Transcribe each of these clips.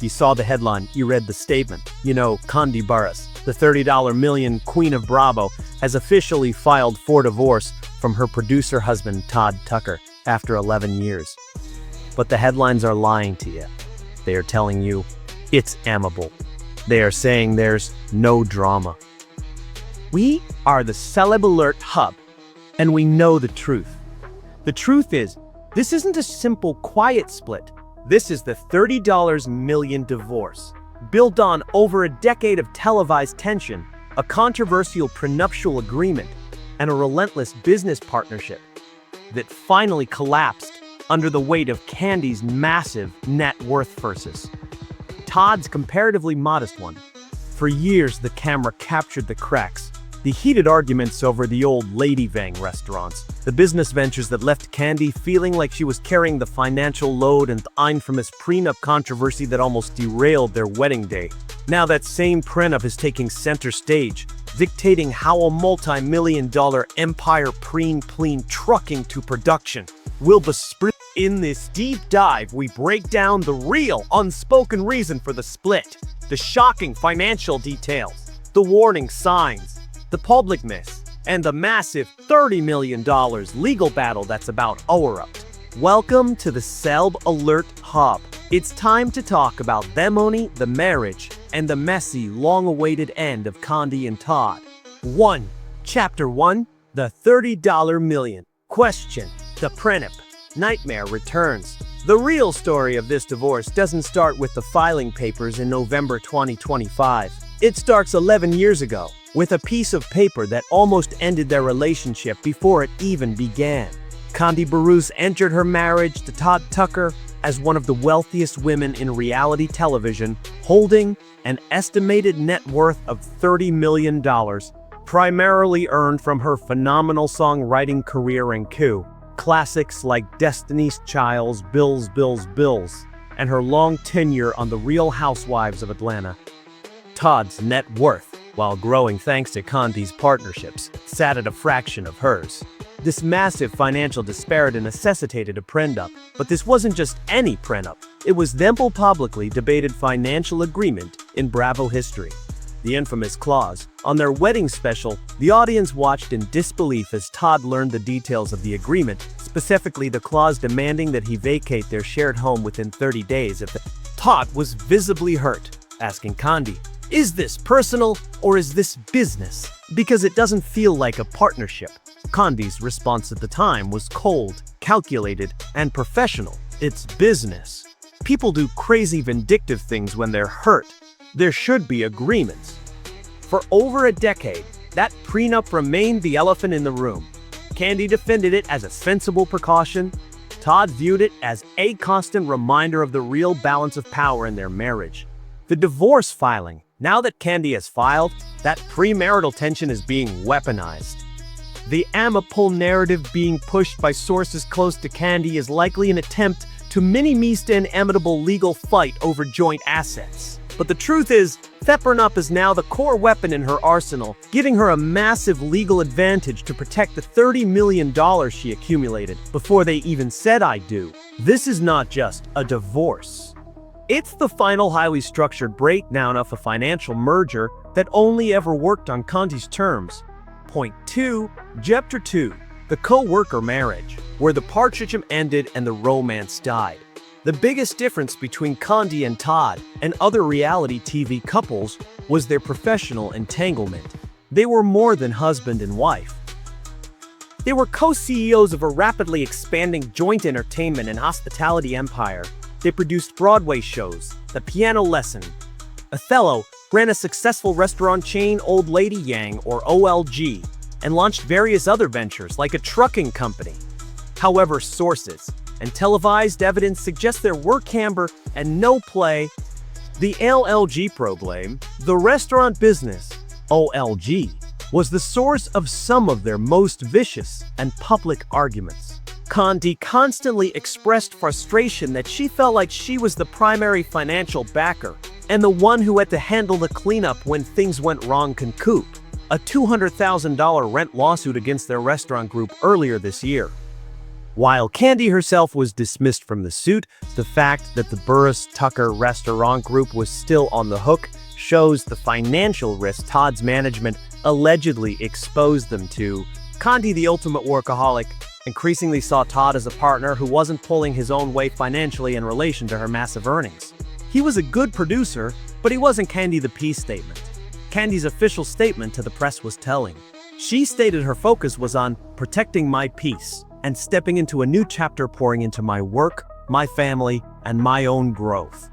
You saw the headline, you read the statement. You know, Kandi Burruss, the $30 million queen of Bravo, has officially filed for divorce from her producer husband, Todd Tucker, after 11 years. But the headlines are lying to you. They are telling you it's amicable. They are saying there's no drama. We are the Celeb Alert Hub, and we know the truth. The truth is, this isn't a simple quiet split. This is the $30 million divorce, built on over a decade of televised tension, a controversial prenuptial agreement, and a relentless business partnership that finally collapsed under the weight of Kandi's massive net worth versus Todd's comparatively modest one. For years, the camera captured the cracks, the heated arguments over the old Lady Vang restaurants, the business ventures that left Kandi feeling like she was carrying the financial load, and the infamous prenup controversy that almost derailed their wedding day. Now that same prenup is taking center stage, dictating how a multi-million-dollar empire clean trucking to production will be split. In this deep dive, we break down the real, unspoken reason for the split, the shocking financial details, the warning signs, the public myths, and the massive $30 million legal battle that's about to erupt. Welcome to the Celeb Alert Hub. It's time to talk about the money, the marriage, and the messy, long-awaited end of Kandi and Todd. 1. Chapter 1. The $30 million. Question. The Prenup. Nightmare returns. The real story of this divorce doesn't start with the filing papers in November 2025. It starts 11 years ago, with a piece of paper that almost ended their relationship before it even began. Kandi Burruss entered her marriage to Todd Tucker as one of the wealthiest women in reality television, holding an estimated net worth of $30 million, primarily earned from her phenomenal songwriting career and classics like Destiny's Child's Bills, Bills, Bills, and her long tenure on The Real Housewives of Atlanta. Todd's net worth, while growing thanks to Kandi's partnerships, sat at a fraction of hers. This massive financial disparity necessitated a prenup, but this wasn't just any prenup. It was the most publicly debated financial agreement in Bravo history. The infamous clause. On their wedding special, the audience watched in disbelief as Todd learned the details of the agreement, specifically the clause demanding that he vacate their shared home within 30 days. Todd was visibly hurt, asking Kandi, "Is this personal or is this business? Because it doesn't feel like a partnership." Kandi's response at the time was cold, calculated, and professional. "It's business. People do crazy vindictive things when they're hurt. There should be agreements." For over a decade, that prenup remained the elephant in the room. Kandi defended it as a sensible precaution. Todd viewed it as a constant reminder of the real balance of power in their marriage. The divorce filing. Now that Kandi has filed, that premarital tension is being weaponized. The amicable narrative being pushed by sources close to Kandi is likely an attempt to minimize an amicable legal fight over joint assets. But the truth is, that prenup is now the core weapon in her arsenal, giving her a massive legal advantage to protect the $30 million she accumulated before they even said "I do." This is not just a divorce. It's the final highly structured breakdown of a financial merger that only ever worked on Kandi's terms. Point 2. Chapter 2. The co-worker marriage, where the partnership ended and the romance died. The biggest difference between Kandi and Todd and other reality TV couples was their professional entanglement. They were more than husband and wife. They were co-CEOs of a rapidly expanding joint entertainment and hospitality empire. They produced Broadway shows, The Piano Lesson, Othello, ran a successful restaurant chain, Old Lady Yang or OLG, and launched various other ventures like a trucking company. However, sources and televised evidence suggest there were camber and no play. The LLG problem, the restaurant business, OLG, was the source of some of their most vicious and public arguments. Kandi constantly expressed frustration that she felt like she was the primary financial backer and the one who had to handle the cleanup when things went wrong. A $200,000 rent lawsuit against their restaurant group earlier this year. While Kandi herself was dismissed from the suit, the fact that the Burruss-Tucker restaurant group was still on the hook shows the financial risk Todd's management allegedly exposed them to. Kandi, the ultimate workaholic, increasingly saw Todd as a partner who wasn't pulling his own weight financially in relation to her massive earnings. He was a good producer, but he wasn't Kandi the peace statement. Kandi's official statement to the press was telling. She stated her focus was on protecting my peace and stepping into a new chapter pouring into my work, my family, and my own growth.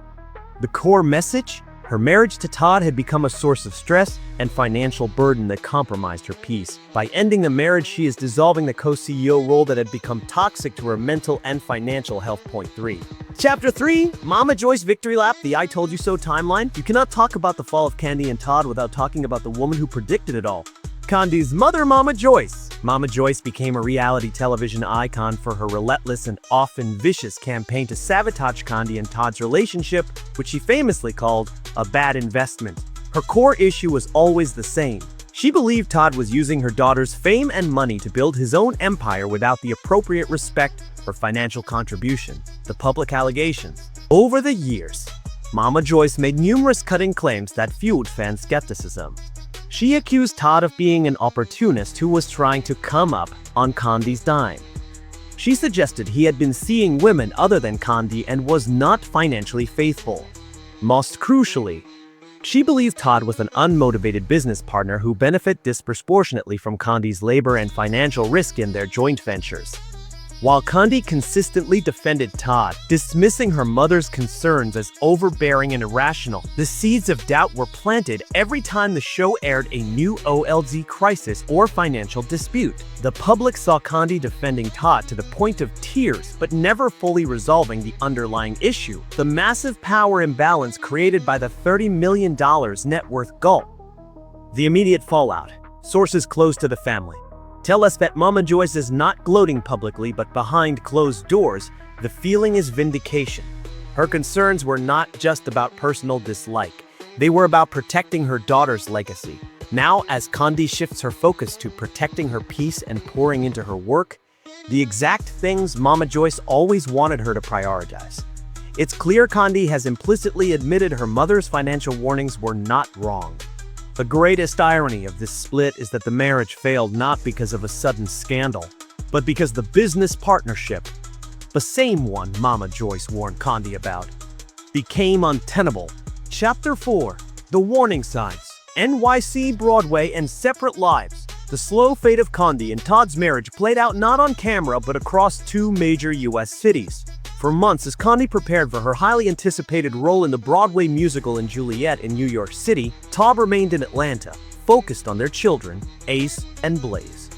The core message? Her marriage to Todd had become a source of stress and financial burden that compromised her peace. By ending the marriage, she is dissolving the co-CEO role that had become toxic to her mental and financial health. Point 3. Chapter 3, Mama Joyce Victory Lap, the I Told You So timeline. You cannot talk about the fall of Kandi and Todd without talking about the woman who predicted it all. Kandi's mother, Mama Joyce. Mama Joyce became a reality television icon for her relentless and often vicious campaign to sabotage Kandi and Todd's relationship, which she famously called a bad investment. Her core issue was always the same. She believed Todd was using her daughter's fame and money to build his own empire without the appropriate respect for financial contribution. The public allegations. Over the years, Mama Joyce made numerous cutting claims that fueled fan skepticism. She accused Todd of being an opportunist who was trying to come up on Kandi's dime. She suggested he had been seeing women other than Kandi and was not financially faithful. Most crucially, she believed Todd was an unmotivated business partner who benefited disproportionately from Kandi's labor and financial risk in their joint ventures. While Kandi consistently defended Todd, dismissing her mother's concerns as overbearing and irrational, the seeds of doubt were planted every time the show aired a new OLZ crisis or financial dispute. The public saw Kandi defending Todd to the point of tears, but never fully resolving the underlying issue, the massive power imbalance created by the $30 million net worth gulf. The immediate fallout. Sources close to the family tell us that Mama Joyce is not gloating publicly, but behind closed doors, the feeling is vindication. Her concerns were not just about personal dislike. They were about protecting her daughter's legacy. Now, as Kandi shifts her focus to protecting her peace and pouring into her work, the exact things Mama Joyce always wanted her to prioritize. It's clear Kandi has implicitly admitted her mother's financial warnings were not wrong. The greatest irony of this split is that the marriage failed not because of a sudden scandal, but because the business partnership, the same one Mama Joyce warned Kandi about, became untenable. Chapter 4, The Warning Signs. NYC, Broadway, and Separate Lives. The slow fate of Kandi and Todd's marriage played out not on camera but across two major U.S. cities. For months, as Kandi prepared for her highly anticipated role in the Broadway musical in Juliet in New York City, Todd remained in Atlanta, focused on their children, Ace and Blaze.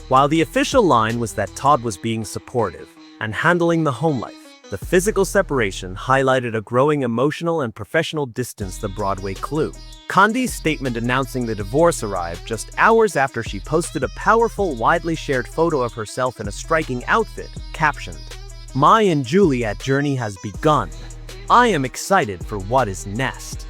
While the official line was that Todd was being supportive and handling the home life, the physical separation highlighted a growing emotional and professional distance the Broadway clue. Kandi's statement announcing the divorce arrived just hours after she posted a powerful, widely shared photo of herself in a striking outfit, captioned, "My and Juliet journey has begun. I am excited for what is next."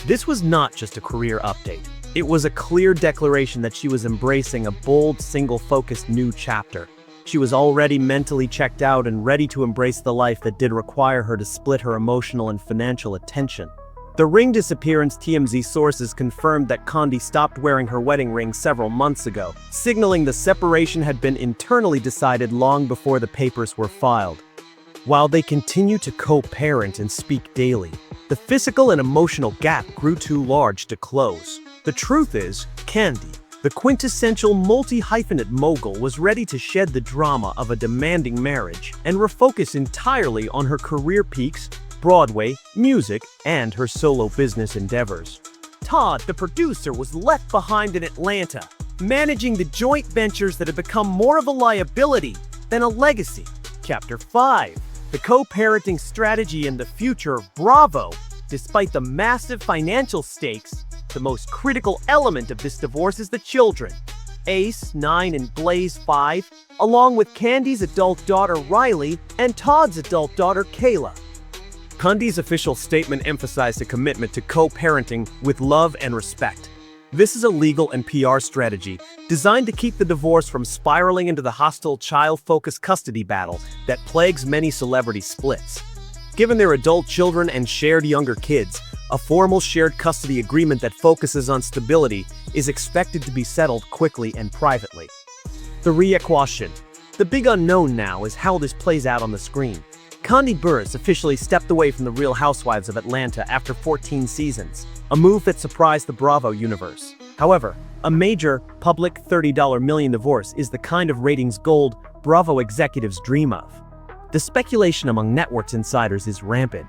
This was not just a career update. It was a clear declaration that she was embracing a bold, single-focused new chapter. She was already mentally checked out and ready to embrace the life that did require her to split her emotional and financial attention. The ring disappearance. TMZ sources confirmed that Kandi stopped wearing her wedding ring several months ago, signaling the separation had been internally decided long before the papers were filed. While they continue to co-parent and speak daily, the physical and emotional gap grew too large to close. The truth is, Kandi, the quintessential multi-hyphenate mogul, was ready to shed the drama of a demanding marriage and refocus entirely on her career peaks, Broadway, music, and her solo business endeavors. Todd, the producer, was left behind in Atlanta, managing the joint ventures that had become more of a liability than a legacy. Chapter 5, The Co-Parenting Strategy and the Future of Bravo. Despite the massive financial stakes, the most critical element of this divorce is the children. Ace, 9, and Blaze, 5, along with Kandi's adult daughter Riley and Todd's adult daughter Kayla. Kandi's official statement emphasized a commitment to co-parenting with love and respect. This is a legal and PR strategy designed to keep the divorce from spiraling into the hostile child-focused custody battle that plagues many celebrity splits. Given their adult children and shared younger kids, a formal shared custody agreement that focuses on stability is expected to be settled quickly and privately. The RHOA. The big unknown now is how this plays out on the screen. Kandi Burruss officially stepped away from the Real Housewives of Atlanta after 14 seasons, a move that surprised the Bravo universe. However, a major, public $30 million divorce is the kind of ratings gold Bravo executives dream of. The speculation among networks insiders is rampant.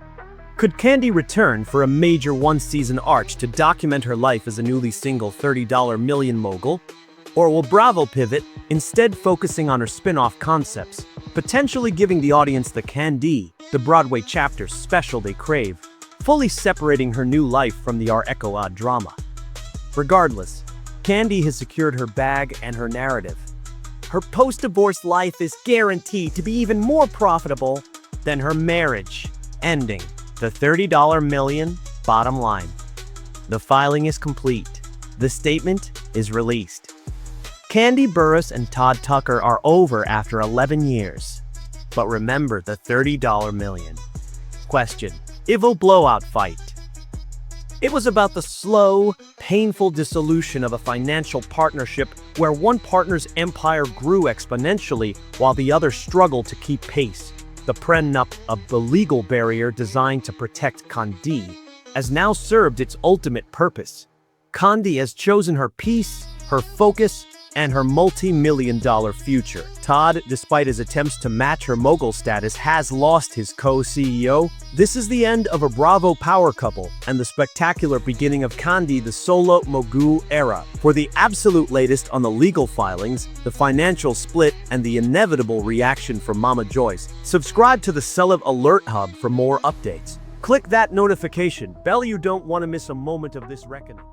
Could Kandi return for a major one-season arch to document her life as a newly single $30 million mogul? Or will Bravo pivot, instead focusing on her spin-off concepts, potentially giving the audience the Kandi, the Broadway chapter special they crave, fully separating her new life from the RHOA drama? Regardless, Kandi has secured her bag and her narrative. Her post-divorce life is guaranteed to be even more profitable than her marriage, ending the $30 million bottom line. The filing is complete. The statement is released. Kandi Burruss and Todd Tucker are over after 11 years. But remember the $30 million. Question: Evil blowout fight. It was about the slow, painful dissolution of a financial partnership where one partner's empire grew exponentially while the other struggled to keep pace. The Prenup, the legal barrier designed to protect Kandi, has now served its ultimate purpose. Kandi has chosen her peace, her focus, and her multi-million-dollar future. Todd, despite his attempts to match her mogul status, has lost his co-CEO. This is the end of a Bravo power couple and the spectacular beginning of Kandi the solo mogul era. For the absolute latest on the legal filings, the financial split, and the inevitable reaction from Mama Joyce, subscribe to the Celeb Alert Hub for more updates. Click that notification bell. You don't want to miss a moment of this reckoning.